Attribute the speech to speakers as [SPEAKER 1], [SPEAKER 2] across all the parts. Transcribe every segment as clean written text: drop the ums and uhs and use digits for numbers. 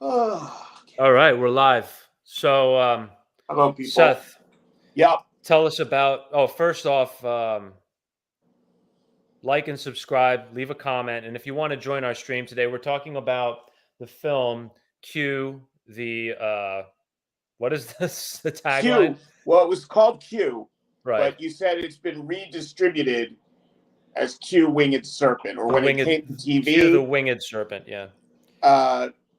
[SPEAKER 1] Okay.
[SPEAKER 2] All right, we're live. So,
[SPEAKER 1] Hello, people.
[SPEAKER 2] Seth,
[SPEAKER 1] Yep.
[SPEAKER 2] tell us about. Oh, first off, like and subscribe, leave a comment, and if you want to join our stream today, we're talking about the film Q. What is this? The tagline?
[SPEAKER 1] Q. Well, it was called Q,
[SPEAKER 2] Right.
[SPEAKER 1] but you said it's been redistributed as Q Winged Serpent, or
[SPEAKER 2] The
[SPEAKER 1] when it
[SPEAKER 2] winged
[SPEAKER 1] came to
[SPEAKER 2] Q, the
[SPEAKER 1] TV.
[SPEAKER 2] winged serpent. Yeah.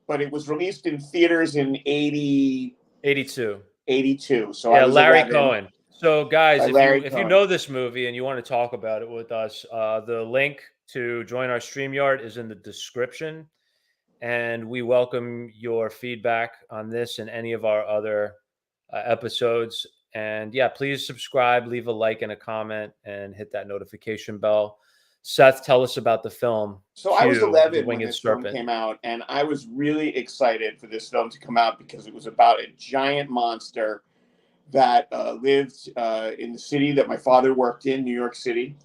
[SPEAKER 1] But it was released in theaters in
[SPEAKER 2] 82.
[SPEAKER 1] 82. So I
[SPEAKER 2] Yeah,
[SPEAKER 1] was
[SPEAKER 2] Larry
[SPEAKER 1] 11
[SPEAKER 2] Cohen. So, guys,
[SPEAKER 1] by
[SPEAKER 2] if you
[SPEAKER 1] Larry
[SPEAKER 2] if you
[SPEAKER 1] Cohen.
[SPEAKER 2] know this movie and you want to talk about it with us, the link to join our StreamYard is in the description, and we welcome your feedback on this and any of our other episodes. And yeah, please subscribe, leave a like and a comment, and hit that notification bell. Seth, tell us about the film
[SPEAKER 1] So I was
[SPEAKER 2] Q, the
[SPEAKER 1] 11 when
[SPEAKER 2] Winged
[SPEAKER 1] this film
[SPEAKER 2] Serpent.
[SPEAKER 1] came out, and I was really excited for this film to come out because it was about a giant monster that lived in the city that my father worked in, New York City,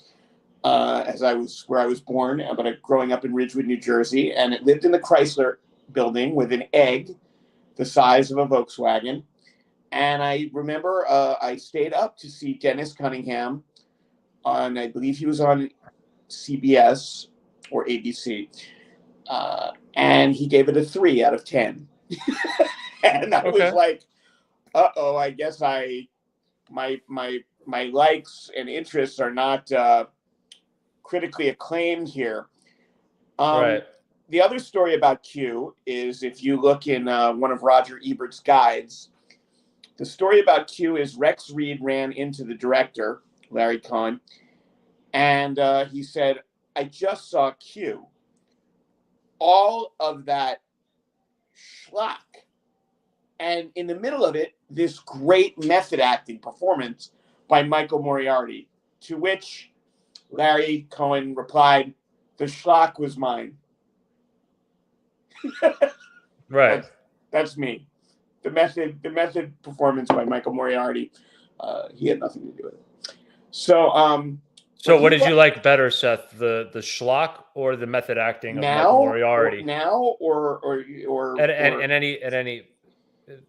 [SPEAKER 1] where I was born, but growing up in Ridgewood, New Jersey, and it lived in the Chrysler building with an egg the size of a Volkswagen. And I remember I stayed up to see Dennis Cunningham on, I believe he was on CBS or ABC, and he gave it a 3 out of 10. And I was like, uh-oh, I guess my likes and interests are not critically acclaimed here.
[SPEAKER 2] Right.
[SPEAKER 1] The other story about Q is, if you look in one of Roger Ebert's guides, the story about Q is Rex Reed ran into the director, Larry Cohen, and he said, I just saw Q. All of that schlock. And in the middle of it, this great method acting performance by Michael Moriarty, to which Larry Cohen replied, the schlock was mine.
[SPEAKER 2] Right.
[SPEAKER 1] That's me. The method performance by Michael Moriarty, he had nothing to do with it.
[SPEAKER 2] So what did you like better, Seth? The schlock or the method acting of Michael Moriarty?
[SPEAKER 1] Or
[SPEAKER 2] At any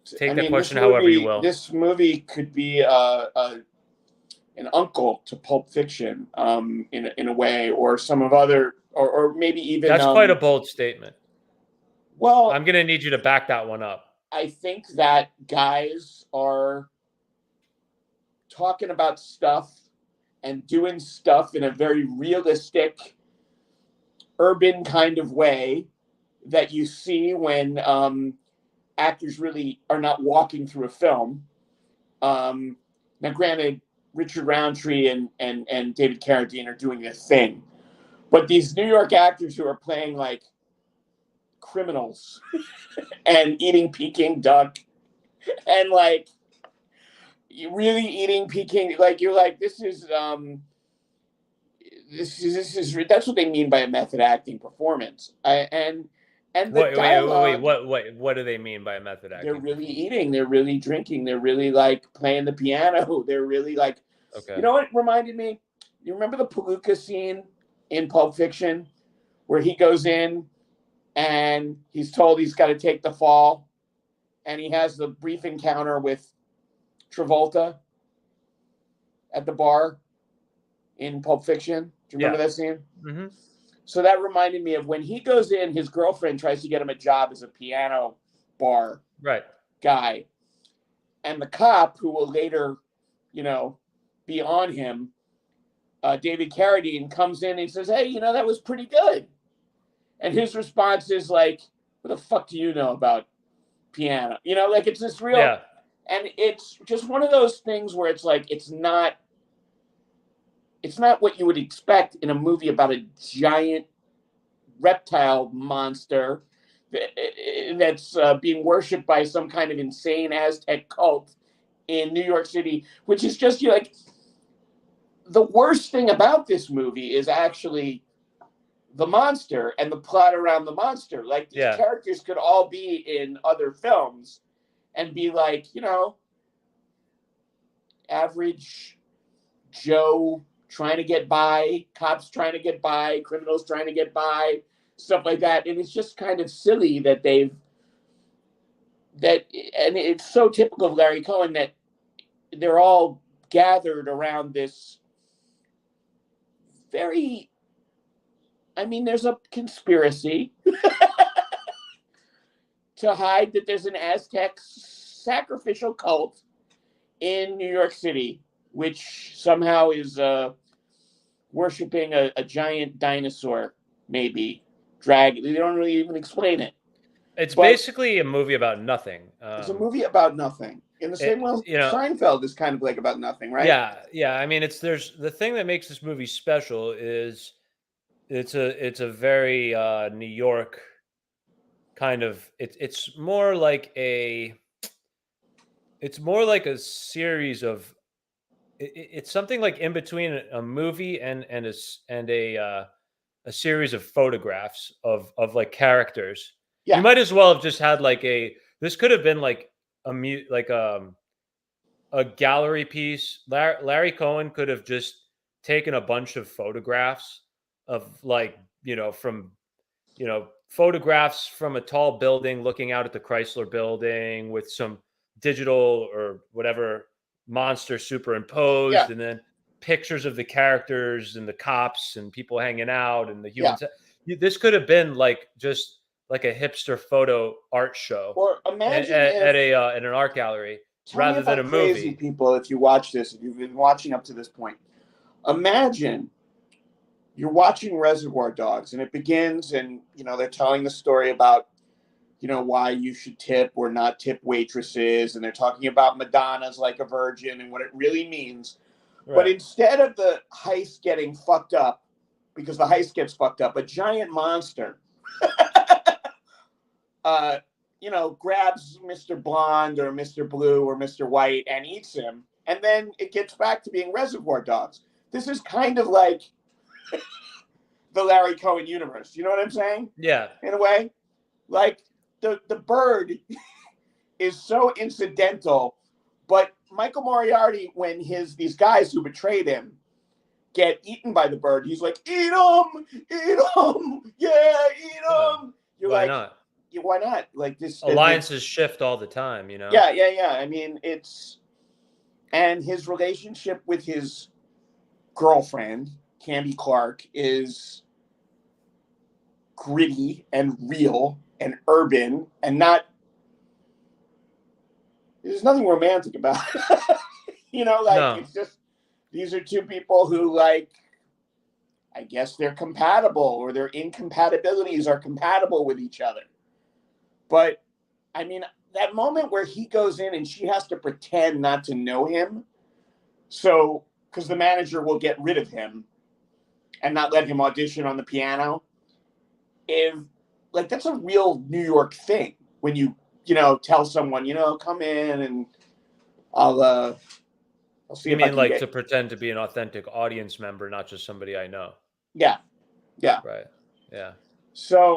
[SPEAKER 2] take that question
[SPEAKER 1] this
[SPEAKER 2] however you will.
[SPEAKER 1] This movie could be an uncle to Pulp Fiction, in a way, or some of other, or maybe even.
[SPEAKER 2] That's quite a bold statement.
[SPEAKER 1] Well,
[SPEAKER 2] I'm gonna need you to back that one up.
[SPEAKER 1] I think that guys are talking about stuff and doing stuff in a very realistic, urban kind of way that you see when actors really are not walking through a film. Now, granted, Richard Roundtree and David Carradine are doing their thing, but these New York actors who are playing like criminals and eating Peking duck and like really eating Peking, like you're like, this is that's what they mean by a method acting performance. And the dialogue.
[SPEAKER 2] What do they mean by method acting?
[SPEAKER 1] They're really eating. They're really drinking. They're really like playing the piano. They're really like.
[SPEAKER 2] Okay.
[SPEAKER 1] You know what it reminded me? You remember the Palooka scene in Pulp Fiction, where he goes in and he's told he's got to take the fall, and he has the brief encounter with Travolta at the bar in Pulp Fiction. Do you remember that scene?
[SPEAKER 2] Mm-hmm.
[SPEAKER 1] So that reminded me of when he goes in, his girlfriend tries to get him a job as a piano bar guy. And the cop, who will later, be on him, David Carradine, comes in and he says, hey, that was pretty good. And his response is like, what the fuck do you know about piano? Like it's this real... Yeah. And it's just one of those things where it's like, it's not what you would expect in a movie about a giant reptile monster that's being worshipped by some kind of insane Aztec cult in New York City, which is just like the worst thing about this movie is actually the monster and the plot around the monster. Like these characters could all be in other films and be like, average Joe trying to get by, cops trying to get by, criminals trying to get by, stuff like that. And it's just kind of silly that they've that, and it's so typical of Larry Cohen that they're all gathered around this very, I mean, there's a conspiracy to hide that there's an Aztec sacrificial cult in New York City, which somehow is worshiping a giant dinosaur, maybe dragon. They don't really even explain it.
[SPEAKER 2] It's basically a movie about nothing.
[SPEAKER 1] It's a movie about nothing. In the same way, Seinfeld is kind of like about nothing, right?
[SPEAKER 2] Yeah. I mean, there's the thing that makes this movie special is it's a very New York kind of. It's more like a series of. It's something like in between a movie and a series of photographs of like characters.
[SPEAKER 1] Yeah.
[SPEAKER 2] You might as well have just had like this could have been like a gallery piece. Larry Cohen could have just taken a bunch of photographs of photographs from a tall building looking out at the Chrysler building with some digital or whatever monster superimposed, and then pictures of the characters and the cops and people hanging out and the humans. This could have been like just like a hipster photo art show,
[SPEAKER 1] or imagine
[SPEAKER 2] at an art gallery rather than a movie.
[SPEAKER 1] People, if you watch this, if you've been watching up to this point, imagine you're watching Reservoir Dogs, and it begins, and they're telling the story about why you should tip or not tip waitresses, and they're talking about Madonna's like a virgin and what it really means. Right. But instead of the heist getting fucked up, because the heist gets fucked up, a giant monster grabs Mr. Blonde or Mr. Blue or Mr. White and eats him, and then it gets back to being Reservoir Dogs. This is kind of like the Larry Cohen universe. You know what I'm saying?
[SPEAKER 2] Yeah.
[SPEAKER 1] In a way, like the bird is so incidental, but Michael Moriarty, when these guys who betrayed him get eaten by the bird, he's like, eat them, yeah, eat them. You're
[SPEAKER 2] why
[SPEAKER 1] like,
[SPEAKER 2] not?
[SPEAKER 1] Why not? Like this
[SPEAKER 2] alliances shift all the time,
[SPEAKER 1] Yeah. I mean, and his relationship with his girlfriend, Candy Clark, is gritty and real and urban and not. There's nothing romantic about it. It's just these are two people who I guess they're compatible, or their incompatibilities are compatible with each other. But, I mean, that moment where he goes in and she has to pretend not to know him, because the manager will get rid of him and not let him audition on the piano. That's a real New York thing when you tell someone, come in and I'll see.
[SPEAKER 2] You mean to pretend to be an authentic audience member, not just somebody I know?
[SPEAKER 1] Yeah.
[SPEAKER 2] Right. Yeah.
[SPEAKER 1] So,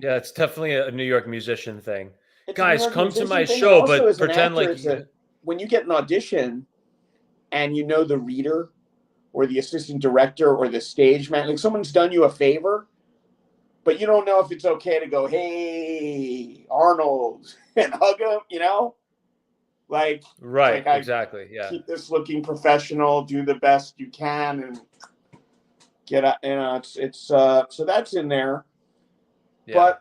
[SPEAKER 2] yeah, it's definitely a New York musician thing. Guys, come to my show, but pretend like
[SPEAKER 1] when you get an audition and the reader or the assistant director or the stage man, like someone's done you a favor, but you don't know if it's okay to go, hey, Arnold, and hug him,
[SPEAKER 2] Right, exactly, yeah.
[SPEAKER 1] Keep this looking professional, do the best you can, and get out, it's so that's in there. Yeah. But,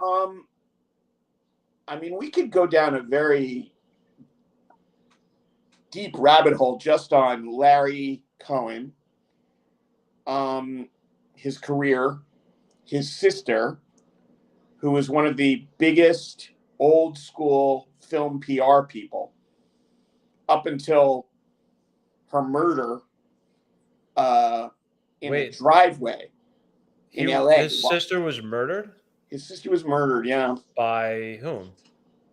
[SPEAKER 1] I mean, we could go down a very deep rabbit hole just on Larry Cohen, his career, his sister, who was one of the biggest old school film PR people up until her murder in a driveway in LA.
[SPEAKER 2] His sister was murdered?
[SPEAKER 1] His sister was murdered, yeah.
[SPEAKER 2] By whom?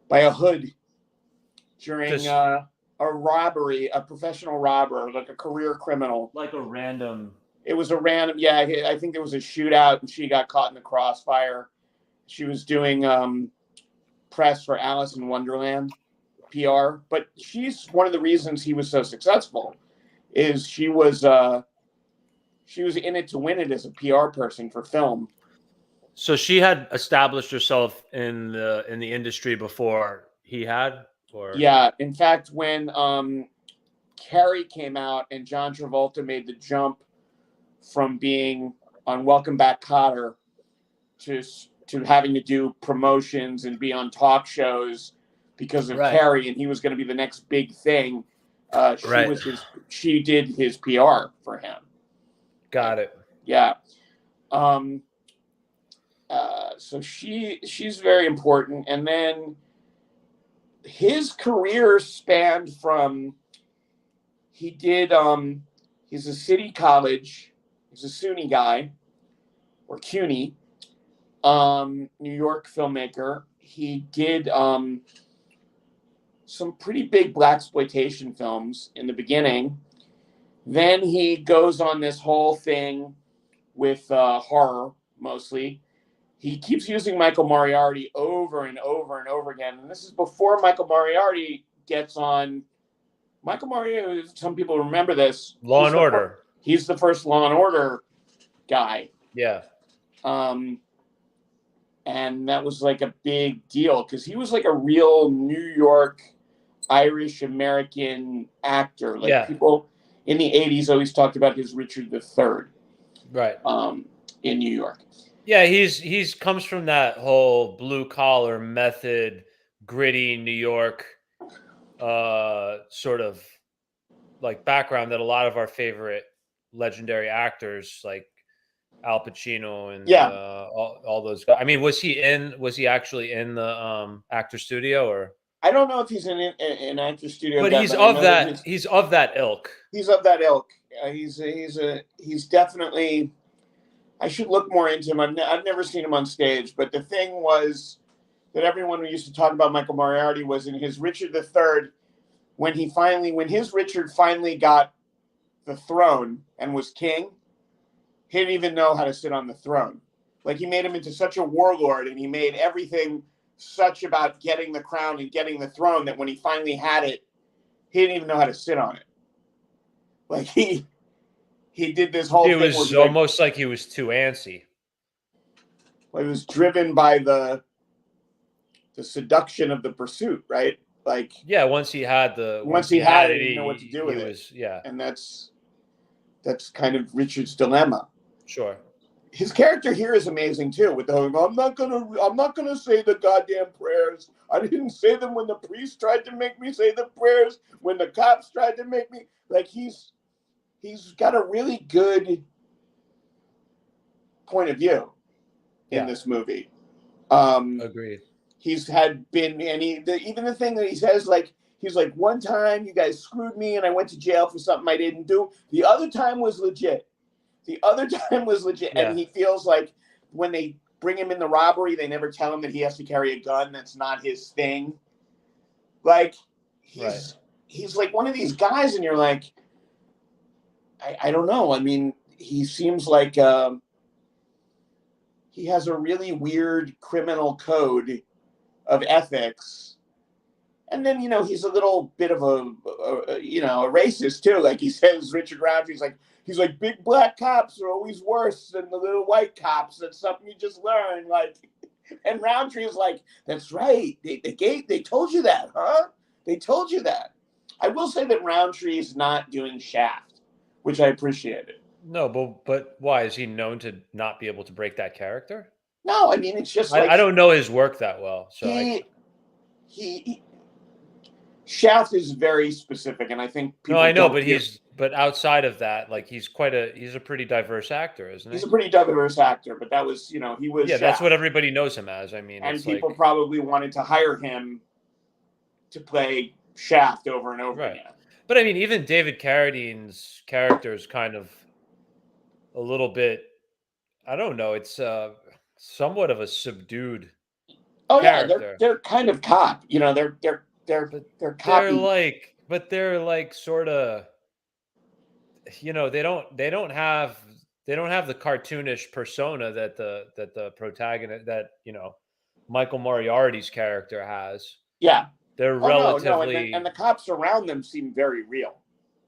[SPEAKER 1] By a hood during a robbery, a professional robber, like a career criminal.
[SPEAKER 2] Like a random...
[SPEAKER 1] It was a random, yeah, I think there was a shootout and she got caught in the crossfire. She was doing press for Alice in Wonderland, PR. But she's one of the reasons he was so successful is she was in it to win it as a PR person for film.
[SPEAKER 2] So she had established herself in the industry before he had? Or
[SPEAKER 1] Yeah, in fact, when Carrie came out and John Travolta made the jump from being on Welcome Back, Kotter to having to do promotions and be on talk shows because of
[SPEAKER 2] Right.
[SPEAKER 1] Carrie, and he was going to be the next big thing.
[SPEAKER 2] Right.
[SPEAKER 1] She did his PR for him.
[SPEAKER 2] Got it.
[SPEAKER 1] Yeah. So she's very important, and then his career spanned from he's a city college, he's a SUNY guy or CUNY, New York filmmaker. He did some pretty big blaxploitation films in the beginning. Then he goes on this whole thing with horror mostly. He keeps using Michael Moriarty over and over and over again. And this is before Michael Moriarty gets on. Michael Moriarty, some people remember this.
[SPEAKER 2] Law and Order.
[SPEAKER 1] He's the first Law and Order guy.
[SPEAKER 2] Yeah.
[SPEAKER 1] And that was like a big deal because he was like a real New York Irish American actor. Like people in the 80s always talked about his Richard III.
[SPEAKER 2] Right.
[SPEAKER 1] In New York.
[SPEAKER 2] Yeah, he's comes from that whole blue collar method, gritty New York sort of like background that a lot of our favorite legendary actors like Al Pacino and all those guys. I mean, was he actually in the actor studio? Or
[SPEAKER 1] I don't know if he's in an actor studio,
[SPEAKER 2] but he's of that ilk.
[SPEAKER 1] He's of that ilk. He's definitely. I should look more into him. I've never seen him on stage, but the thing was that everyone who used to talk about Michael Moriarty was in his Richard III. When his Richard finally got the throne and was king, he didn't even know how to sit on the throne. Like, he made him into such a warlord, and he made everything such about getting the crown and getting the throne that when he finally had it, he didn't even know how to sit on it. Like, he did this whole thing.
[SPEAKER 2] It was almost like he was too antsy.
[SPEAKER 1] Well, he was driven by the seduction of the pursuit, right? Like,
[SPEAKER 2] yeah, once he had it,
[SPEAKER 1] he didn't know what to do with it.
[SPEAKER 2] Yeah.
[SPEAKER 1] And that's kind of Richard's dilemma.
[SPEAKER 2] Sure.
[SPEAKER 1] His character here is amazing too, with the whole, I'm not gonna say the goddamn prayers. I didn't say them when the priest tried to make me say the prayers, when the cops tried to make me. Like, he's got a really good point of view in this movie.
[SPEAKER 2] Agreed.
[SPEAKER 1] He's had been, and even the thing that he says, like, he's like, one time you guys screwed me and I went to jail for something I didn't do. The other time was legit. And he feels like when they bring him in the robbery, they never tell him that he has to carry a gun. That's not his thing. Like, he's like one of these guys, and you're like, I don't know. I mean, he seems like he has a really weird criminal code of ethics. And then, he's a little bit of a racist too. Like, he says, Richard Roundtree, he's like, big black cops are always worse than the little white cops. That's something you just learn. Like, and Roundtree is like, that's right. They told you that, huh? They told you that. I will say that Roundtree is not doing Shaft, which I appreciated.
[SPEAKER 2] No, but why? Is he known to not be able to break that character?
[SPEAKER 1] No, I mean, it's just like,
[SPEAKER 2] I don't know his work that well. So
[SPEAKER 1] he Shaft is very specific, and I think people.
[SPEAKER 2] No, I know, but outside of that, like, he's a pretty diverse actor, isn't he?
[SPEAKER 1] He's a pretty diverse actor, but that was, he was.
[SPEAKER 2] Yeah, Shaft. That's what everybody knows him as. I mean,
[SPEAKER 1] and people probably wanted to hire him to play Shaft over and over again.
[SPEAKER 2] But I mean, even David Carradine's character is kind of a little bit, I don't know, it's somewhat of a subdued character.
[SPEAKER 1] They're kind of cop. They're copy.
[SPEAKER 2] They're like sort of, they don't have the cartoonish persona that the protagonist, that Michael Moriarty's character has.
[SPEAKER 1] Yeah.
[SPEAKER 2] They're relatively,
[SPEAKER 1] and the cops around them seem very real.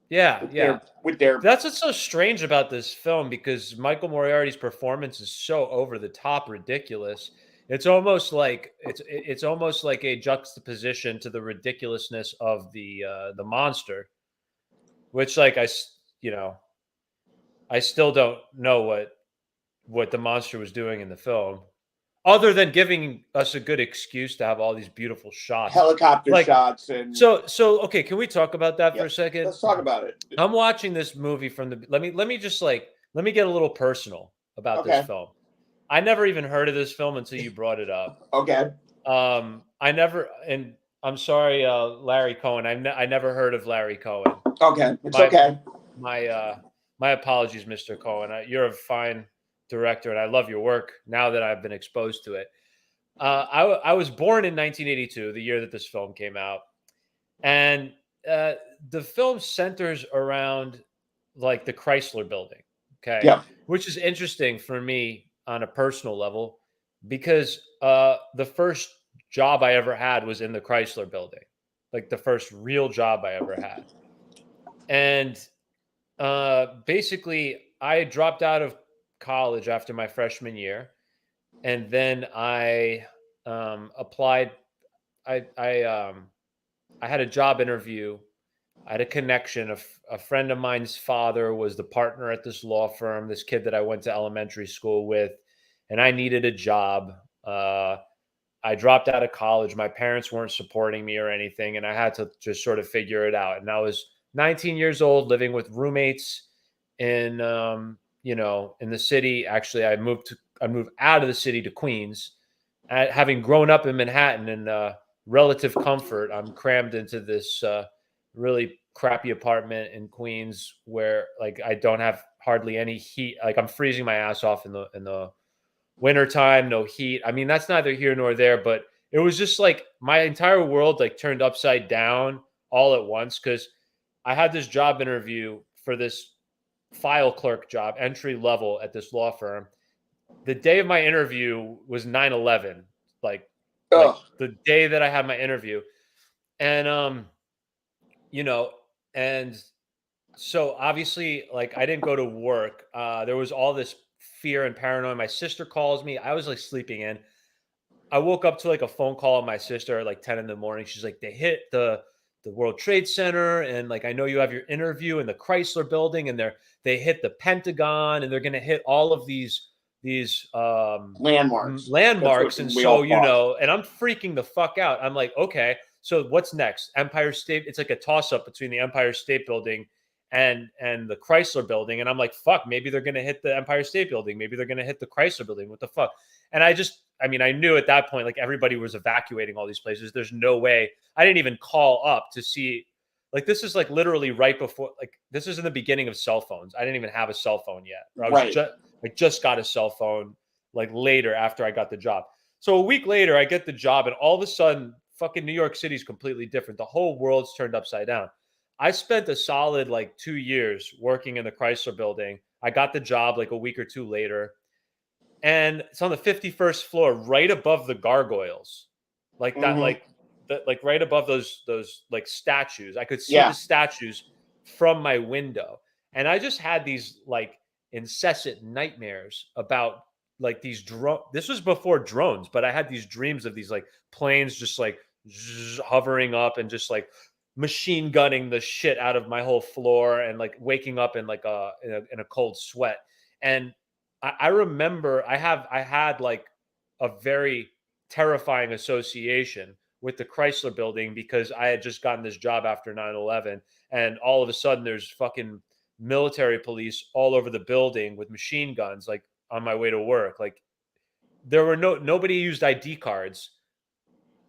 [SPEAKER 2] Yeah,
[SPEAKER 1] with their
[SPEAKER 2] that's what's so strange about this film, because Michael Moriarty's performance is so over the top ridiculous, It's almost like it's almost like a juxtaposition to the ridiculousness of the monster, which like I still don't know what the monster was doing in the film, other than giving us a good excuse to have all these beautiful shots.
[SPEAKER 1] Helicopter
[SPEAKER 2] Like
[SPEAKER 1] shots and
[SPEAKER 2] so okay, can we talk about that for
[SPEAKER 1] yeah.
[SPEAKER 2] a second?
[SPEAKER 1] Let's talk about it.
[SPEAKER 2] I'm watching this movie from the let me just like let me get a little personal about this
[SPEAKER 1] Okay.
[SPEAKER 2] film. I never even heard of this film until you brought it up.
[SPEAKER 1] Okay.
[SPEAKER 2] I never, and I'm sorry, Larry Cohen. I never heard of Larry Cohen.
[SPEAKER 1] Okay. It's
[SPEAKER 2] My
[SPEAKER 1] okay.
[SPEAKER 2] my apologies, Mr. Cohen. You're a fine director, and I love your work. Now that I've been exposed to it, I was born in 1982, the year that this film came out, and the film centers around like the Chrysler Building. Okay,
[SPEAKER 1] Yeah.
[SPEAKER 2] which is interesting for me on a personal level because the first job I ever had was in the Chrysler Building, like the first real job I ever had, and basically I dropped out of college after my freshman year, and then I applied. I had a job interview. I had a connection. A friend of mine's father was the partner at this law firm. This kid that I went to elementary school with, and I needed a job. I dropped out of college. My parents weren't supporting me or anything, and I had to just sort of figure it out. And I was 19 years old, living with roommates in in the city. Actually, I moved out of the city to Queens. Having grown up in Manhattan in relative comfort, I'm crammed into this really crappy apartment in Queens where like I don't have hardly any heat. Like I'm freezing my ass off in the wintertime, no heat. I mean, that's neither here nor there, but it was just like my entire world like turned upside down all at once because I had this job interview for this file clerk job, entry level at this law firm. The day of my interview was 9/11, like like
[SPEAKER 1] Ugh.
[SPEAKER 2] the day that I had my interview. And you know, and so obviously like I didn't go to work. There was all this fear and paranoia. My sister calls me. I was like sleeping in. I woke up to like a phone call of my sister at like 10 in the morning. She's like, they hit the World Trade Center, and like I know you have your interview in the Chrysler building, and they hit the Pentagon, and they're gonna hit all of these
[SPEAKER 1] Landmarks.
[SPEAKER 2] landmarks. And
[SPEAKER 1] We all
[SPEAKER 2] so,
[SPEAKER 1] thought.
[SPEAKER 2] and I'm freaking the fuck out. I'm like, okay, so what's next? Empire State, it's like a toss-up between the Empire State Building and the Chrysler building. And I'm like, fuck, maybe they're gonna hit the Empire State Building, maybe they're gonna hit the Chrysler building. What the fuck? And I mean, I knew at that point, like everybody was evacuating all these places. There's no way. I didn't even call up to see. Like this is like literally right before. Like this is in the beginning of cell phones. I didn't even have a cell phone yet.
[SPEAKER 1] Right.
[SPEAKER 2] I just got a cell phone like later after I got the job. So a week later, I get the job, and all of a sudden, fucking New York City is completely different. The whole world's turned upside down. I spent a solid like 2 years working in the Chrysler building. I got the job like a week or two later. And it's on the 51st floor, right above the gargoyles, like that, like right above those like statues. I could see the statues from my window, and I just had these like incessant nightmares about like these drone. This was before drones, but I had these dreams of these like planes just like hovering up and just like machine gunning the shit out of my whole floor, and like waking up in like in a cold sweat. And I remember I had like a very terrifying association with the Chrysler building because I had just gotten this job after 9/11, and all of a sudden there's fucking military police all over the building with machine guns like on my way to work. Like there were nobody used ID cards.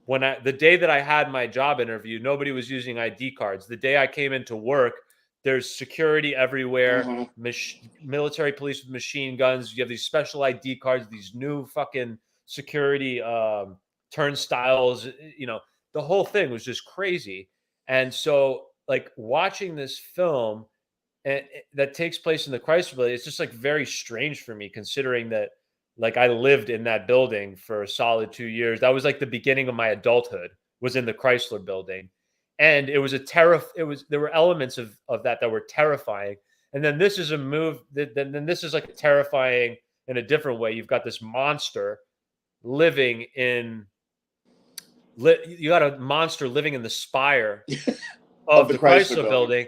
[SPEAKER 2] The day that I had my job interview, nobody was using ID cards. The day I came into work, there's security everywhere, military police with machine guns. You have these special ID cards, these new fucking security turnstiles. The whole thing was just crazy. And so, like watching this film that takes place in the Chrysler Building, it's just like very strange for me, considering that like I lived in that building for a solid 2 years. That was like the beginning of my adulthood, was in the Chrysler Building. And it was there were elements of that were terrifying. And then this is then this is like terrifying in a different way. You've got this monster living in you got a monster living in the spire
[SPEAKER 1] Of
[SPEAKER 2] of
[SPEAKER 1] the
[SPEAKER 2] the
[SPEAKER 1] Chrysler
[SPEAKER 2] Chrysler
[SPEAKER 1] Building.
[SPEAKER 2] building,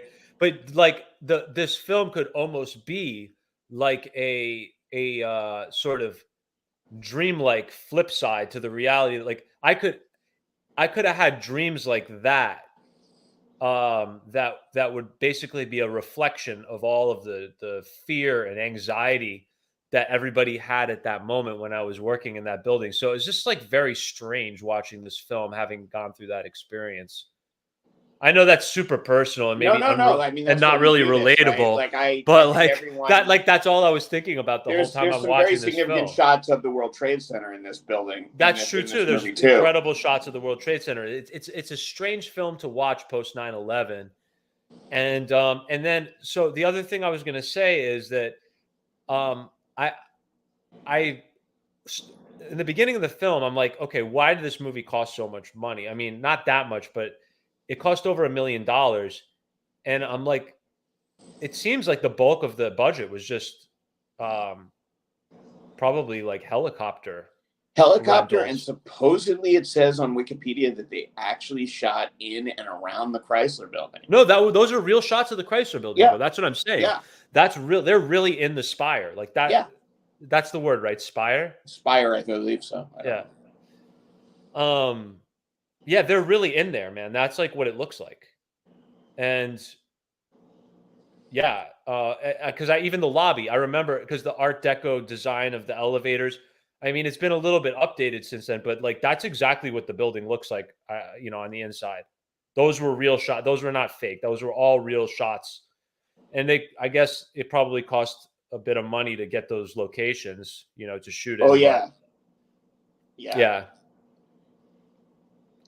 [SPEAKER 2] but like this film could almost be like a sort of dreamlike flip side to the reality. Like I could have had dreams like that, that would basically be a reflection of all of the fear and anxiety that everybody had at that moment when I was working in that building. So it's just like very strange watching this film, having gone through that experience. I know that's super personal and
[SPEAKER 1] No,
[SPEAKER 2] maybe
[SPEAKER 1] no, no. I mean,
[SPEAKER 2] and
[SPEAKER 1] that's why
[SPEAKER 2] not
[SPEAKER 1] we
[SPEAKER 2] really
[SPEAKER 1] do this, right?
[SPEAKER 2] relatable,
[SPEAKER 1] Like I
[SPEAKER 2] but
[SPEAKER 1] think
[SPEAKER 2] like that's all I was thinking about the whole time
[SPEAKER 1] there's
[SPEAKER 2] I'm
[SPEAKER 1] some very
[SPEAKER 2] watching this
[SPEAKER 1] significant
[SPEAKER 2] film.
[SPEAKER 1] shots of the World Trade Center in this building,
[SPEAKER 2] That's true
[SPEAKER 1] in
[SPEAKER 2] too.
[SPEAKER 1] this
[SPEAKER 2] There's
[SPEAKER 1] movie too.
[SPEAKER 2] incredible shots of the World Trade Center. It's a strange film to watch post 9/11. And then so the other thing I was going to say is that um I I in the beginning of the film I'm like, okay, why did this movie cost so much money? I mean, not that much, but it cost over $1 million. And I'm like, it seems like the bulk of the budget was just um probably like
[SPEAKER 1] Helicopter, and
[SPEAKER 2] rentals.
[SPEAKER 1] supposedly it says on Wikipedia that they actually shot in and around the Chrysler Building.
[SPEAKER 2] No, those are real shots of the Chrysler building,
[SPEAKER 1] Yeah,
[SPEAKER 2] though. That's what I'm saying.
[SPEAKER 1] yeah,
[SPEAKER 2] That's real. They're really in the spire. Like that.
[SPEAKER 1] yeah.
[SPEAKER 2] That's the word, right? Spire.
[SPEAKER 1] Spire, I believe so. I don't
[SPEAKER 2] Yeah.
[SPEAKER 1] know.
[SPEAKER 2] Yeah, they're really in there, man. That's like what it looks like. And yeah, because I even the lobby, I remember because the Art Deco design of the elevators. I mean, it's been a little bit updated since then, but like that's exactly what the building looks like. On the inside, those were real shots. Those were not fake. Those were all real shots. And I guess it probably cost a bit of money to get those locations, to shoot in.
[SPEAKER 1] Oh
[SPEAKER 2] But
[SPEAKER 1] yeah, yeah.
[SPEAKER 2] yeah.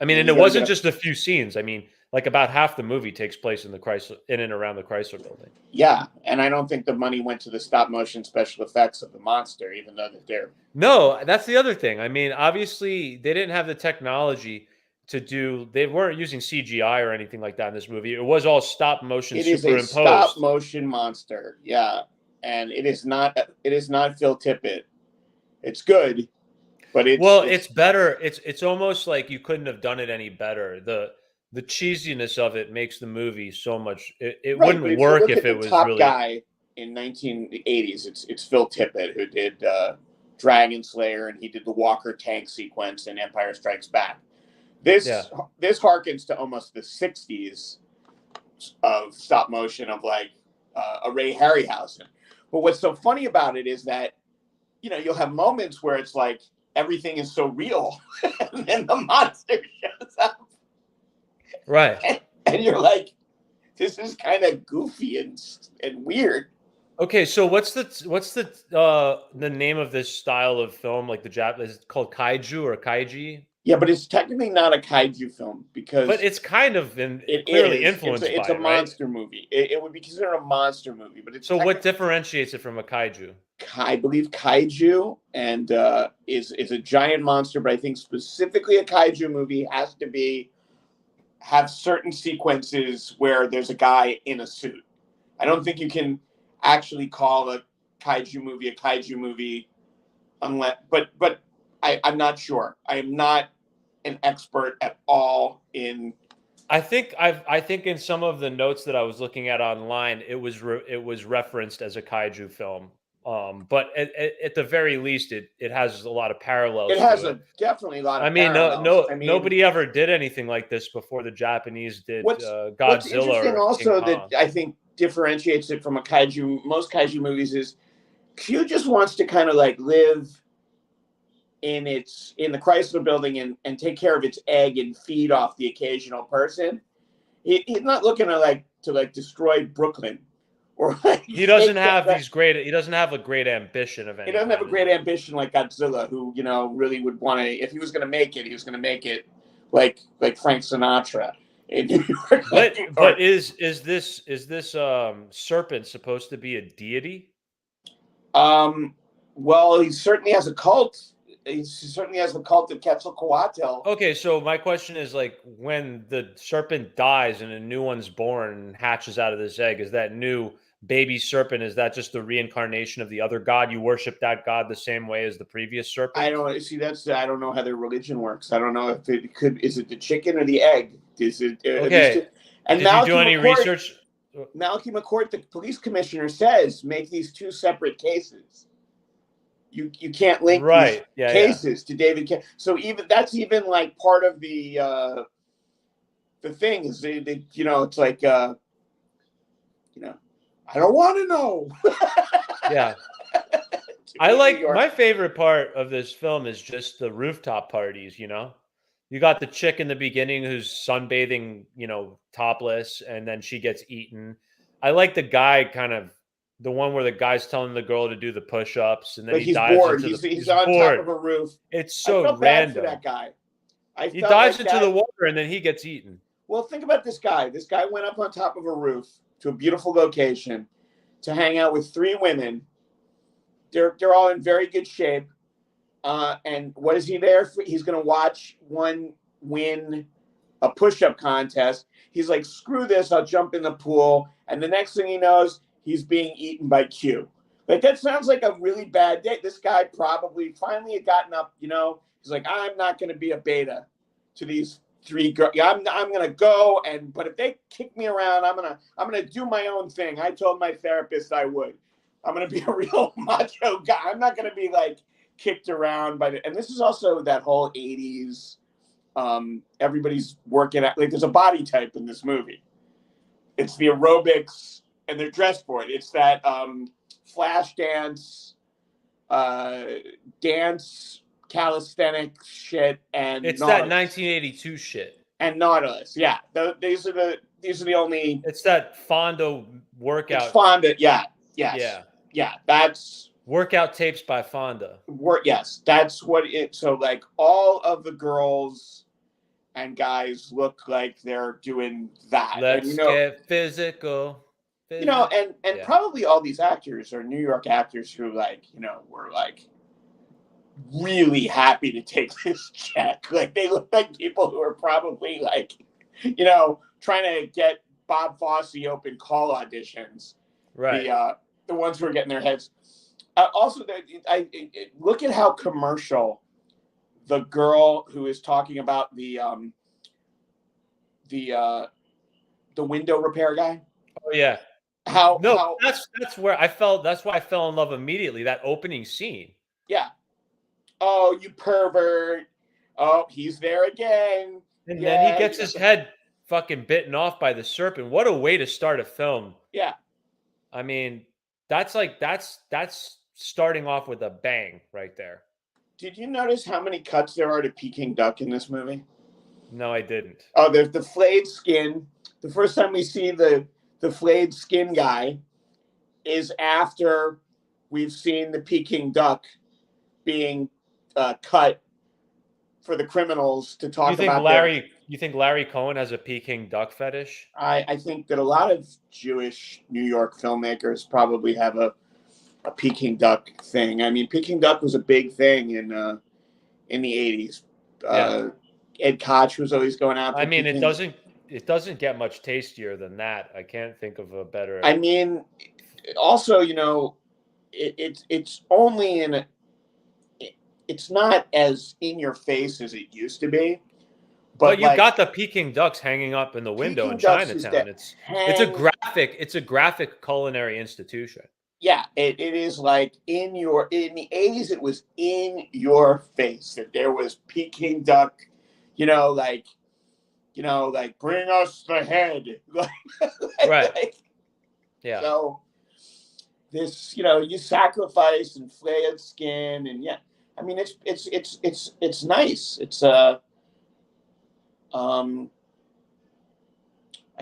[SPEAKER 2] I mean,
[SPEAKER 1] And
[SPEAKER 2] and
[SPEAKER 1] you
[SPEAKER 2] it
[SPEAKER 1] gotta
[SPEAKER 2] wasn't
[SPEAKER 1] get
[SPEAKER 2] just a few scenes. I mean, like about half the movie takes place in and around the Chrysler building.
[SPEAKER 1] yeah, and I don't think the money went to the stop motion special effects of the monster, even though that they're
[SPEAKER 2] No, that's the other thing. I mean, obviously they didn't have the technology they weren't using CGI or anything like that in this movie. It was all stop motion
[SPEAKER 1] it is a stop
[SPEAKER 2] superimposed.
[SPEAKER 1] motion monster. Yeah, and it is not Phil Tippett. It's good, but
[SPEAKER 2] It's better. It's almost like you couldn't have done it any better. The cheesiness of it makes the movie so much. It
[SPEAKER 1] right. But
[SPEAKER 2] wouldn't
[SPEAKER 1] if you
[SPEAKER 2] work
[SPEAKER 1] look
[SPEAKER 2] if
[SPEAKER 1] at
[SPEAKER 2] it
[SPEAKER 1] the
[SPEAKER 2] was
[SPEAKER 1] top
[SPEAKER 2] really.
[SPEAKER 1] guy in 1980s, it's Phil Tippett who did Dragon Slayer, and he did the Walker tank sequence in Empire Strikes Back. This harkens to almost the 60s of stop motion of like a Ray Harryhausen. But what's so funny about it is that you'll have moments where it's like everything is so real, and then the monster shows up,
[SPEAKER 2] Right.
[SPEAKER 1] and you're like, this is kind of goofy and weird.
[SPEAKER 2] Okay, so what's the name of this style of film? Like the Japanese, is it called kaiju or kaiji?
[SPEAKER 1] Yeah, but it's technically not a kaiju film because
[SPEAKER 2] But it's kind of
[SPEAKER 1] it
[SPEAKER 2] clearly
[SPEAKER 1] is.
[SPEAKER 2] influenced
[SPEAKER 1] It's
[SPEAKER 2] by
[SPEAKER 1] a
[SPEAKER 2] it, right?
[SPEAKER 1] monster movie. It would be considered a monster movie, but it's
[SPEAKER 2] So what differentiates it from a kaiju?
[SPEAKER 1] I believe kaiju and is a giant monster, but I think specifically a kaiju movie has to have certain sequences where there's a guy in a suit. I don't think you can actually call a kaiju movie unless, but I'm not sure. I am not an expert at all in.
[SPEAKER 2] I think in some of the notes that I was looking at online, it was referenced as a kaiju film. But at the very least, it has a lot of parallels.
[SPEAKER 1] It has
[SPEAKER 2] to it.
[SPEAKER 1] definitely a lot of
[SPEAKER 2] I mean,
[SPEAKER 1] parallels.
[SPEAKER 2] nobody ever did anything like this before the Japanese did. Godzilla.
[SPEAKER 1] What's interesting
[SPEAKER 2] or
[SPEAKER 1] also
[SPEAKER 2] King Kong.
[SPEAKER 1] that I think differentiates it from a kaiju, most kaiju movies is Q just wants to kind of like live in the Chrysler building and take care of its egg and feed off the occasional person. He's not looking to destroy Brooklyn. Or
[SPEAKER 2] he doesn't have he doesn't have a great ambition of any.
[SPEAKER 1] He doesn't have a great ambition like Godzilla, who really would want to. If he was going to make it, he was going to make it like Frank Sinatra in New York.
[SPEAKER 2] But is this serpent supposed to be a deity?
[SPEAKER 1] Well, he certainly has a cult. He certainly has the cult of Quetzalcoatl.
[SPEAKER 2] Okay, so my question is, like, when the serpent dies and a new one's born and hatches out of this egg, is that new baby serpent, is that just the reincarnation of the other god? You worship that god the same way as the previous serpent?
[SPEAKER 1] I don't see I don't know how their religion works. I don't know if it could. Is it the chicken or the egg? Is it?
[SPEAKER 2] Okay.
[SPEAKER 1] And
[SPEAKER 2] Did you do any research?
[SPEAKER 1] Malachi McCourt, the police commissioner, says make these two separate cases. You can't link these cases to David. So that's even like part of the thing is it's like I don't want to know.
[SPEAKER 2] Yeah. I like my favorite part of this film is just the rooftop parties, You got the chick in the beginning who's sunbathing, topless, and then she gets eaten. I like the guy the one where the guy's telling the girl to do the push-ups, and then
[SPEAKER 1] he
[SPEAKER 2] dives
[SPEAKER 1] bored.
[SPEAKER 2] into
[SPEAKER 1] he's on
[SPEAKER 2] bored.
[SPEAKER 1] top of a roof.
[SPEAKER 2] It's so
[SPEAKER 1] I felt
[SPEAKER 2] random.
[SPEAKER 1] bad for that guy.
[SPEAKER 2] He dives into the water and then he gets eaten.
[SPEAKER 1] Well, think about this guy. This guy went up on top of a roof to a beautiful location to hang out with 3 women. They're all in very good shape. And what is he there for? He's going to watch one win a push-up contest. He's like, screw this, I'll jump in the pool. And the next thing he knows, he's being eaten by Q. Like, that sounds like a really bad day. This guy probably finally had gotten up, he's like, I'm not going to be a beta to these 3 girls. Yeah, I'm going to go, but if they kick me around, I'm going to do my own thing. I told my therapist I would. I'm going to be a real macho guy. I'm not going to be like kicked around and this is also that whole 80s everybody's working out, like there's a body type in this movie. It's the aerobics and they're dressed for it. It's that flash dance calisthenic shit, and
[SPEAKER 2] it's
[SPEAKER 1] Nautilus.
[SPEAKER 2] That 1982 shit
[SPEAKER 1] and Nautilus. Yeah, these are the only.
[SPEAKER 2] It's that Fonda workout.
[SPEAKER 1] It's Fonda. Yeah. Yes. Yeah. That's
[SPEAKER 2] workout tapes by Fonda.
[SPEAKER 1] Yes, that's what it. So like all of the girls and guys look like they're doing that.
[SPEAKER 2] Let's get physical.
[SPEAKER 1] And probably all these actors are New York actors who were like really happy to take this check. Like they look like people who are probably like, trying to get Bob Fosse open call auditions.
[SPEAKER 2] Right.
[SPEAKER 1] The ones who are getting their heads. Also, look at how commercial the girl who is talking about the window repair guy.
[SPEAKER 2] Oh yeah. That's where I felt. That's why I fell in love immediately. That opening scene.
[SPEAKER 1] Yeah. Oh, you pervert! Oh, he's there again.
[SPEAKER 2] And then he gets his head fucking bitten off by the serpent. What a way to start a film.
[SPEAKER 1] Yeah.
[SPEAKER 2] I mean, that's starting off with a bang right there.
[SPEAKER 1] Did you notice how many cuts there are to Peking duck in this movie?
[SPEAKER 2] No, I didn't.
[SPEAKER 1] Oh, there's the flayed skin. The first time we see the flayed skin guy is after we've seen the Peking duck being cut for the criminals to talk about.
[SPEAKER 2] You think Larry Cohen has a Peking duck fetish?
[SPEAKER 1] I think that a lot of Jewish New York filmmakers probably have a Peking duck thing. I mean, Peking duck was a big thing in the 80s. Ed Koch was always going after.
[SPEAKER 2] I mean, it doesn't get much tastier than that. I can't think of a better.
[SPEAKER 1] I mean, also, it's only it's not as in your face as it used to be.
[SPEAKER 2] But you got the Peking ducks hanging up in the window in Chinatown. It's a graphic culinary institution.
[SPEAKER 1] Yeah, it is like in the 80s, it was in your face that there was Peking duck, like bring us the head.
[SPEAKER 2] Right. Yeah.
[SPEAKER 1] So this, you sacrifice and flayed skin, and I mean it's nice. It's I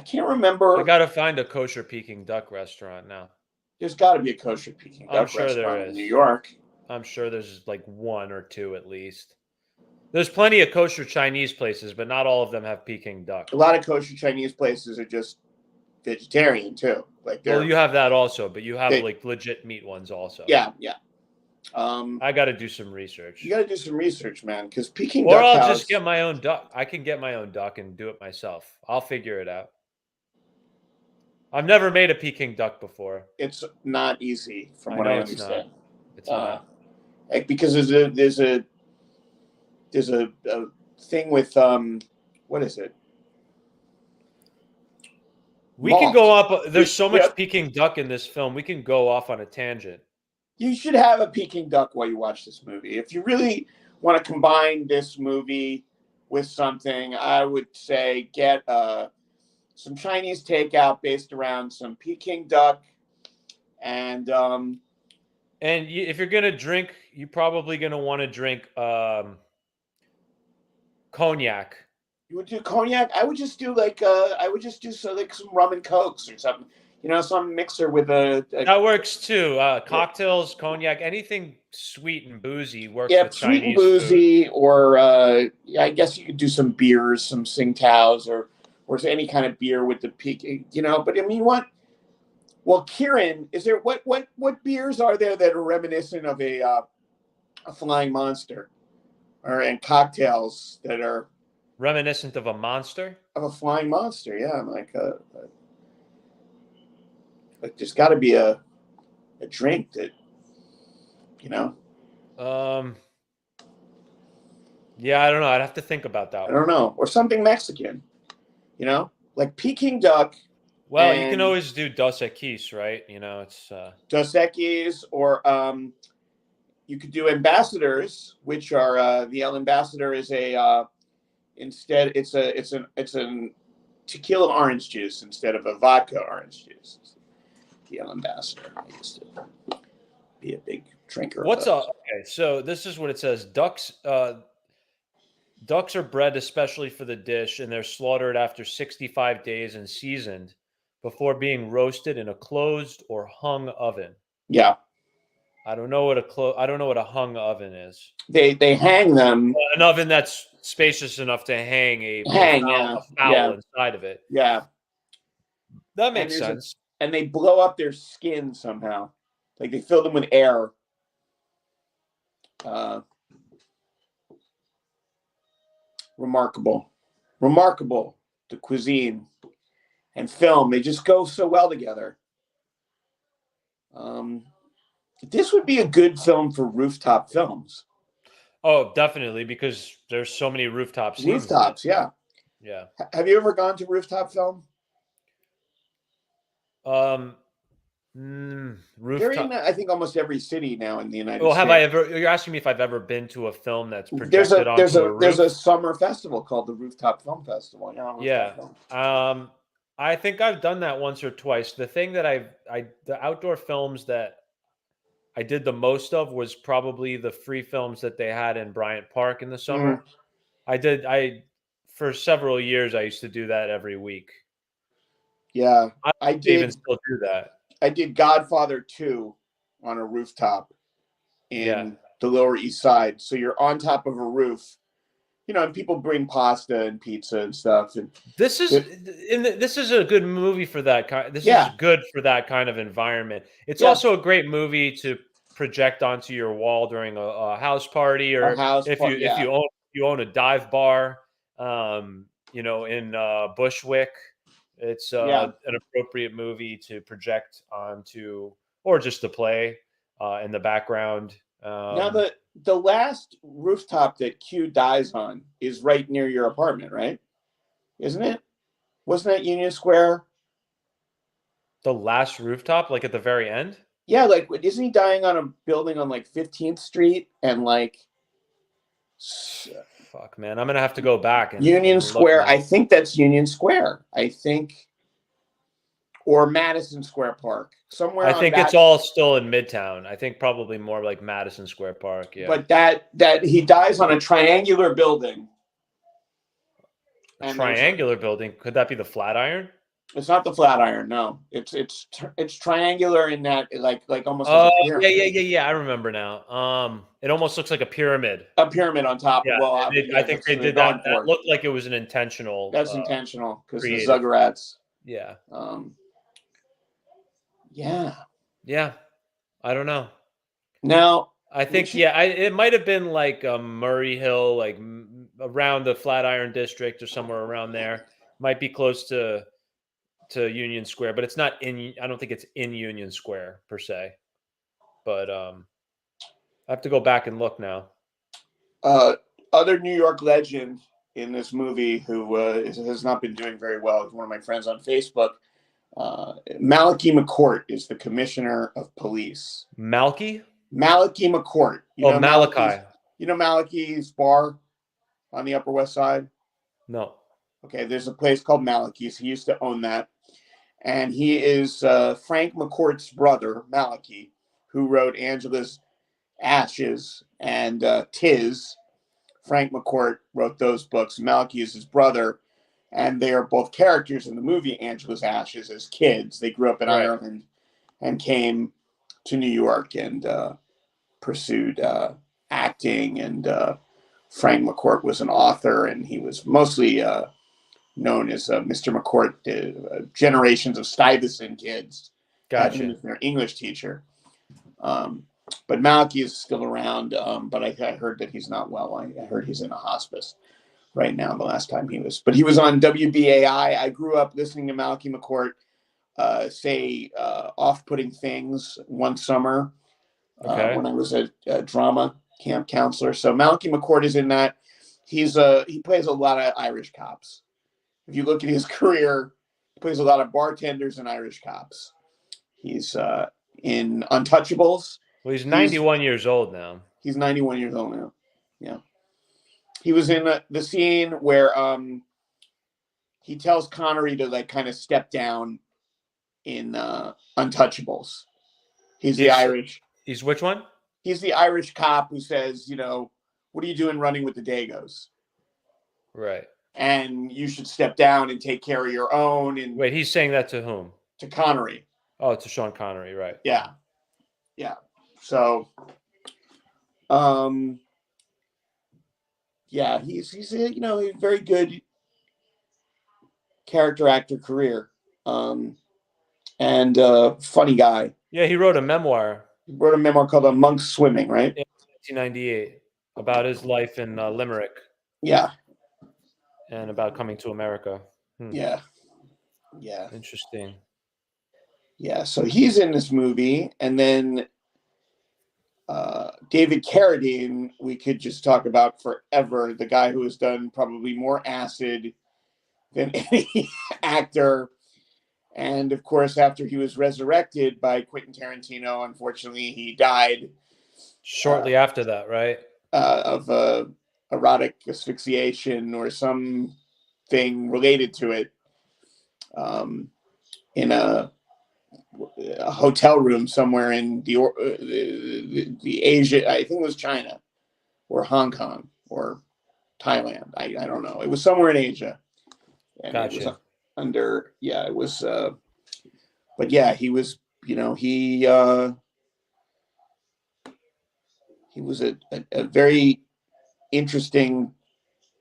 [SPEAKER 1] can't remember.
[SPEAKER 2] I gotta find a kosher Peking duck restaurant now.
[SPEAKER 1] There's got to be a kosher Peking duck restaurant in New York.
[SPEAKER 2] I'm sure there's like 1 or 2 at least. There's plenty of kosher Chinese places, but not all of them have Peking duck.
[SPEAKER 1] A lot of kosher Chinese places are just vegetarian too.
[SPEAKER 2] Well, you have that also, but you have like legit meat ones also.
[SPEAKER 1] Yeah.
[SPEAKER 2] I got to do some research.
[SPEAKER 1] You got to do some research, man, because Peking
[SPEAKER 2] duck. Or I'll
[SPEAKER 1] house,
[SPEAKER 2] just get my own duck. I can get my own duck and do it myself. I'll figure it out. I've never made a Peking duck before.
[SPEAKER 1] It's not easy, from
[SPEAKER 2] I
[SPEAKER 1] what
[SPEAKER 2] know
[SPEAKER 1] I
[SPEAKER 2] it's not.
[SPEAKER 1] understand.
[SPEAKER 2] It's not.
[SPEAKER 1] Because there's a thing with what is it?
[SPEAKER 2] We can go
[SPEAKER 1] Malt.
[SPEAKER 2] up. There's so much
[SPEAKER 1] Yep.
[SPEAKER 2] Peking duck in this film. We can go off on a tangent.
[SPEAKER 1] You should have a Peking duck while you watch this movie. If you really want to combine this movie with something, I would say get some Chinese takeout based around some Peking duck, and
[SPEAKER 2] if you're gonna drink, you're probably gonna want to drink cognac.
[SPEAKER 1] you would do cognac. I would just do like some rum and cokes or something. Some mixer with
[SPEAKER 2] That works too. Cocktails, cognac, anything sweet and boozy works
[SPEAKER 1] yeah,
[SPEAKER 2] with
[SPEAKER 1] sweet and
[SPEAKER 2] Chinese food.
[SPEAKER 1] boozy, or I guess you could do some beers, some Tsingtaos, or any kind of beer with the Peking. But I mean, what? Well, Kieran, is there what beers are there that are reminiscent of a flying monster, and cocktails that are
[SPEAKER 2] Reminiscent of a monster?
[SPEAKER 1] of a flying monster? Yeah, like there's got to be a drink that you know.
[SPEAKER 2] Yeah, I don't know. I'd have to think about that
[SPEAKER 1] I
[SPEAKER 2] one.
[SPEAKER 1] don't know, or something Mexican, like Peking duck.
[SPEAKER 2] Well, you can always do Dos Equis, right? It's
[SPEAKER 1] Dos Equis, or you could do ambassadors, which are the El Ambassador is instead it's an tequila orange juice instead of a vodka orange juice. The El Ambassador. I used to be a big drinker.
[SPEAKER 2] What's up? Okay, so this is what it says. Ducks are bred especially for the dish, and they're slaughtered after 65 days and seasoned before being roasted in a closed or hung oven.
[SPEAKER 1] Yeah.
[SPEAKER 2] I don't know what a hung oven is.
[SPEAKER 1] They hang them.
[SPEAKER 2] An oven that's spacious enough to hang a fowl inside of it.
[SPEAKER 1] Yeah.
[SPEAKER 2] That makes sense.
[SPEAKER 1] And they blow up their skin somehow. Like they fill them with air. Remarkable. The cuisine and film, they just go so well together. This would be a good film for rooftop films.
[SPEAKER 2] Oh, definitely, because there's so many rooftops.
[SPEAKER 1] Rooftops, yeah.
[SPEAKER 2] Yeah.
[SPEAKER 1] Have you ever gone to rooftop film?
[SPEAKER 2] Rooftop.
[SPEAKER 1] They're in, I think, almost every city now in the United States.
[SPEAKER 2] Well, have I ever? You're asking me if I've ever been to a film that's projected onto a roof?
[SPEAKER 1] There's a summer festival called the Rooftop Film Festival.
[SPEAKER 2] Yeah. I think I've done that once or twice. The thing that the outdoor films that I did the most of was probably the free films that they had in Bryant Park in the summer. For several years, I used to do that every week.
[SPEAKER 1] Yeah,
[SPEAKER 2] I did even still do that.
[SPEAKER 1] I did Godfather 2 on a rooftop in the Lower East Side. So you're on top of a roof, and people bring pasta and pizza and stuff. And
[SPEAKER 2] this is a good movie for that kind. This is good for that kind of environment. It's also a great movie to project onto your wall during a house party, or if you own a dive bar, in Bushwick. It's an appropriate movie to project onto, or just to play in the background.
[SPEAKER 1] Now the last rooftop that Q dies on is right near your apartment, right? Isn't it? Wasn't that Union Square?
[SPEAKER 2] The last rooftop, like at the very end?
[SPEAKER 1] Yeah, like isn't he dying on a building on like 15th Street and like?
[SPEAKER 2] Fuck, man, I'm gonna have to go back and
[SPEAKER 1] Union Square. I think that's Union Square. Or Madison Square Park, somewhere.
[SPEAKER 2] I think it's all still in Midtown. I think probably more like Madison Square Park. Yeah,
[SPEAKER 1] but that he dies on a triangular building.
[SPEAKER 2] A triangular building? Could that be the Flatiron?
[SPEAKER 1] It's not the Flatiron. No, it's triangular in that like almost.
[SPEAKER 2] Oh, yeah. I remember now. It almost looks like a pyramid.
[SPEAKER 1] A pyramid on top.
[SPEAKER 2] Yeah,
[SPEAKER 1] Well,
[SPEAKER 2] I think they did that. That looked like it was an intentional.
[SPEAKER 1] That's intentional because the Zuggurats.
[SPEAKER 2] Yeah.
[SPEAKER 1] Yeah.
[SPEAKER 2] I don't know.
[SPEAKER 1] Now,
[SPEAKER 2] I think it might have been like Murray Hill, like around the Flatiron District or somewhere around there. Might be close to to Union Square, but it's not in. I don't think it's in Union Square per se. But I have to go back and look now.
[SPEAKER 1] Other New York legend in this movie who has not been doing very well is one of my friends on Facebook. Malachi McCourt is the commissioner of police.
[SPEAKER 2] Malachi
[SPEAKER 1] McCourt.
[SPEAKER 2] Malachi.
[SPEAKER 1] You know Malachi's bar on the Upper West Side?
[SPEAKER 2] No.
[SPEAKER 1] Okay, there's a place called Malachi's. He used to own that. And he is Frank McCourt's brother, Malachi, who wrote Angela's Ashes and Tis. Frank McCourt wrote those books. Malachi is his brother, and they are both characters in the movie Angela's Ashes as kids. They grew up in Ireland and came to New York and pursued acting. And Frank McCourt was an author, and he was mostly known as Mr. McCourt. Generations of Stuyvesant kids had him as their English teacher. But Malachi is still around, but I heard that he's not well. I heard he's in a hospice right now, the last time he was. But he was on WBAI. I grew up listening to Malachi McCourt say off-putting things one summer when I was a drama camp counselor. So Malachi McCourt is in that. He plays a lot of Irish cops. If you look at his career, he plays a lot of bartenders and Irish cops. He's in Untouchables.
[SPEAKER 2] Well, he's 91 years old now.
[SPEAKER 1] He's 91 years old now. Yeah. He was in the scene where he tells Connery to like kind of step down in Untouchables. He's the Irish.
[SPEAKER 2] He's which one?
[SPEAKER 1] He's the Irish cop who says, what are you doing running with the Dagos?
[SPEAKER 2] Right.
[SPEAKER 1] And you should step down and take care of your own. And
[SPEAKER 2] wait, he's saying that to whom?
[SPEAKER 1] To Connery.
[SPEAKER 2] Oh, to Sean Connery, right.
[SPEAKER 1] Yeah. Yeah. So, yeah, he's a very good character actor career, and funny guy.
[SPEAKER 2] Yeah, he wrote a memoir.
[SPEAKER 1] He wrote a memoir called "A Monk's Swimming," right?
[SPEAKER 2] In 1998, about his life in Limerick.
[SPEAKER 1] Yeah.
[SPEAKER 2] And about coming to America.
[SPEAKER 1] Yeah. Yeah.
[SPEAKER 2] Interesting.
[SPEAKER 1] Yeah. So he's in this movie, and then. David Carradine, we could just talk about forever. The guy who has done probably more acid than any actor. And of course, after he was resurrected by Quentin Tarantino, unfortunately, he died.
[SPEAKER 2] Shortly after that, right?
[SPEAKER 1] Of erotic asphyxiation or something related to it in a hotel room somewhere in the Asia, I think it was China or Hong Kong or Thailand. I don't know. It was somewhere in Asia. And
[SPEAKER 2] gotcha.
[SPEAKER 1] It was it was, but yeah, he was, he was a very interesting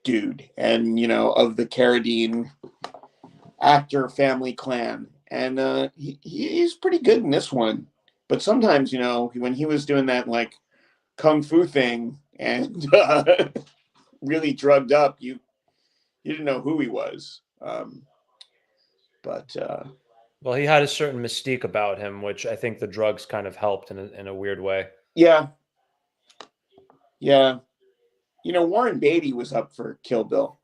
[SPEAKER 1] dude and, of the Carradine actor family clan. And he's pretty good in this one. But sometimes, when he was doing that like kung fu thing and really drugged up, you didn't know who he was.
[SPEAKER 2] Well, he had a certain mystique about him, which I think the drugs kind of helped in a weird way.
[SPEAKER 1] Yeah. Yeah. Warren Beatty was up for Kill Bill.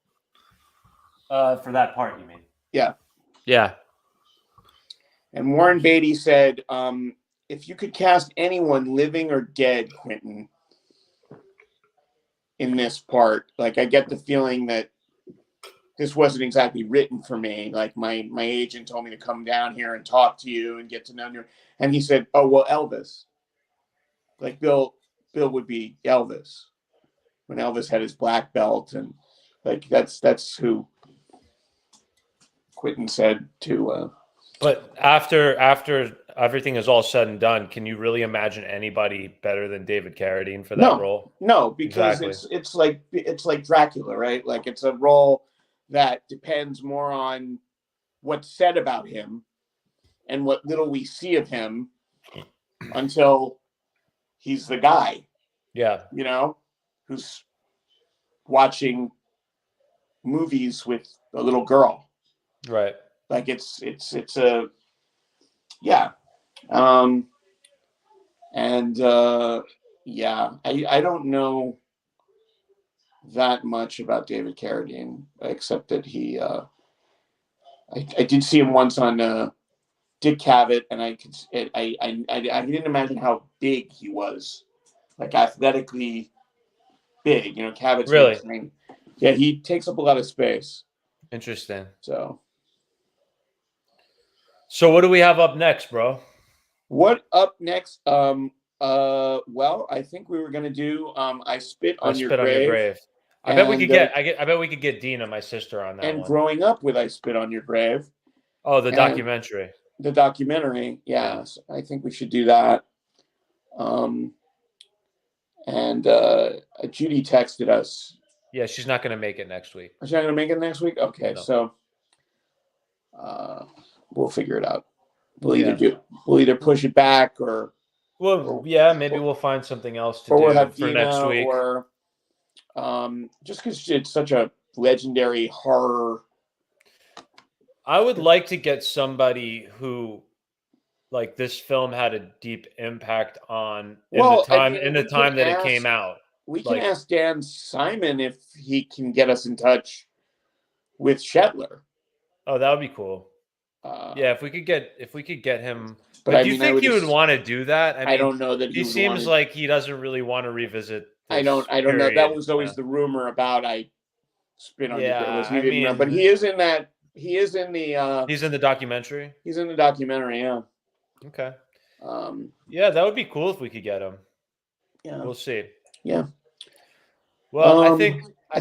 [SPEAKER 2] For that part, you mean?
[SPEAKER 1] Yeah.
[SPEAKER 2] Yeah.
[SPEAKER 1] And Warren Beatty said, if you could cast anyone living or dead, Quentin, in this part, like I get the feeling that this wasn't exactly written for me. Like my agent told me to come down here and talk to you and get to know you. And he said, oh, well, Elvis. Like Bill would be Elvis when Elvis had his black belt. And like, that's who Quentin said to,
[SPEAKER 2] but after everything is all said and done, can you really imagine anybody better than David Carradine for that role?
[SPEAKER 1] No, because it's like Dracula, right? Like it's a role that depends more on what's said about him and what little we see of him until he's the guy.
[SPEAKER 2] Yeah.
[SPEAKER 1] Who's watching movies with a little girl.
[SPEAKER 2] Right.
[SPEAKER 1] Like it's a yeah. Um, and yeah, I don't know that much about David Carradine except that he I did see him once on Dick Cavett, and I didn't imagine how big he was, like athletically big. You know, Cavett's
[SPEAKER 2] Really
[SPEAKER 1] insane. Yeah, he takes up a lot of space.
[SPEAKER 2] interesting.
[SPEAKER 1] So
[SPEAKER 2] So what do we have up next, bro?
[SPEAKER 1] what up next? Well, I think we were gonna do I Spit
[SPEAKER 2] I
[SPEAKER 1] on Your
[SPEAKER 2] spit on your
[SPEAKER 1] Grave,
[SPEAKER 2] grave. I bet we
[SPEAKER 1] and
[SPEAKER 2] could get. I bet we could get Dina, my sister, on that one.
[SPEAKER 1] Growing Up with I Spit on Your Grave.
[SPEAKER 2] Oh, the
[SPEAKER 1] And
[SPEAKER 2] documentary.
[SPEAKER 1] the documentary.
[SPEAKER 2] Yeah.
[SPEAKER 1] Yes, I think we should do that. Um, and Judy texted us.
[SPEAKER 2] Yeah, she's not going to make it next week.
[SPEAKER 1] Is she not going to make it next week? Okay,
[SPEAKER 2] No.
[SPEAKER 1] so we'll figure it out. We'll either push it back or
[SPEAKER 2] yeah, maybe we'll find something else to
[SPEAKER 1] we'll
[SPEAKER 2] do
[SPEAKER 1] have
[SPEAKER 2] for
[SPEAKER 1] Dina,
[SPEAKER 2] next week.
[SPEAKER 1] or just because it's such a legendary horror.
[SPEAKER 2] I would like to get somebody who, like, this film had a deep impact on in the time that it came out.
[SPEAKER 1] We can ask Dan Simon if he can get us in touch with Shetler.
[SPEAKER 2] Oh, that would be cool. Yeah, if we could get him.
[SPEAKER 1] But
[SPEAKER 2] do you think he would want to do that? I mean,
[SPEAKER 1] I don't know that
[SPEAKER 2] he seems like he doesn't really want to revisit.
[SPEAKER 1] I don't know. That was always the rumor about I Spit on Your Grave. But he is in that. He is in the.
[SPEAKER 2] He's in the documentary.
[SPEAKER 1] He's in the documentary. Yeah.
[SPEAKER 2] Okay. Yeah, that would be cool if we could get him.
[SPEAKER 1] Yeah.
[SPEAKER 2] We'll see.
[SPEAKER 1] Yeah.
[SPEAKER 2] Well, I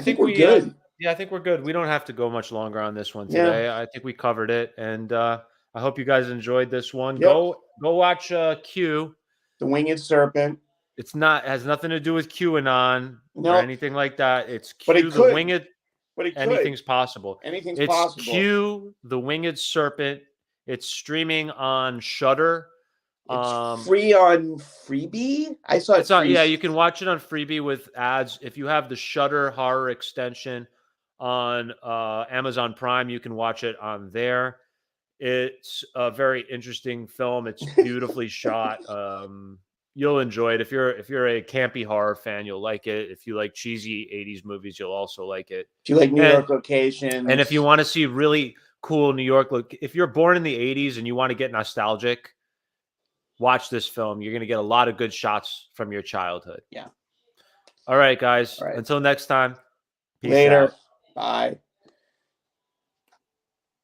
[SPEAKER 2] think
[SPEAKER 1] we're good.
[SPEAKER 2] Yeah, I think we're good. We don't have to go much longer on this one today. Yeah. I think we covered it, and I hope you guys enjoyed this one. Yep. Go watch Q,
[SPEAKER 1] The Winged Serpent.
[SPEAKER 2] It has nothing to do with QAnon or anything like that. It's Q, the Winged.
[SPEAKER 1] But it
[SPEAKER 2] anything's possible.
[SPEAKER 1] Anything's
[SPEAKER 2] it's
[SPEAKER 1] possible.
[SPEAKER 2] Q, the Winged Serpent. It's streaming on Shudder.
[SPEAKER 1] It's free on Freebie. I saw it.
[SPEAKER 2] Yeah, you can watch it on Freebie with ads. If you have the Shudder horror extension on Amazon Prime, you can watch it on there. It's a very interesting film. It's beautifully shot. You'll enjoy it. If you're a campy horror fan, you'll like it. If you like cheesy 80s movies, you'll also like it.
[SPEAKER 1] If you like New York locations.
[SPEAKER 2] And if you want to see really cool New York look, if you're born in the 80s and you want to get nostalgic, watch this film. You're going to get a lot of good shots from your childhood.
[SPEAKER 1] Yeah.
[SPEAKER 2] All right, guys. Until next time.
[SPEAKER 1] Peace Later. Out. Bye.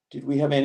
[SPEAKER 1] Did we have anyone?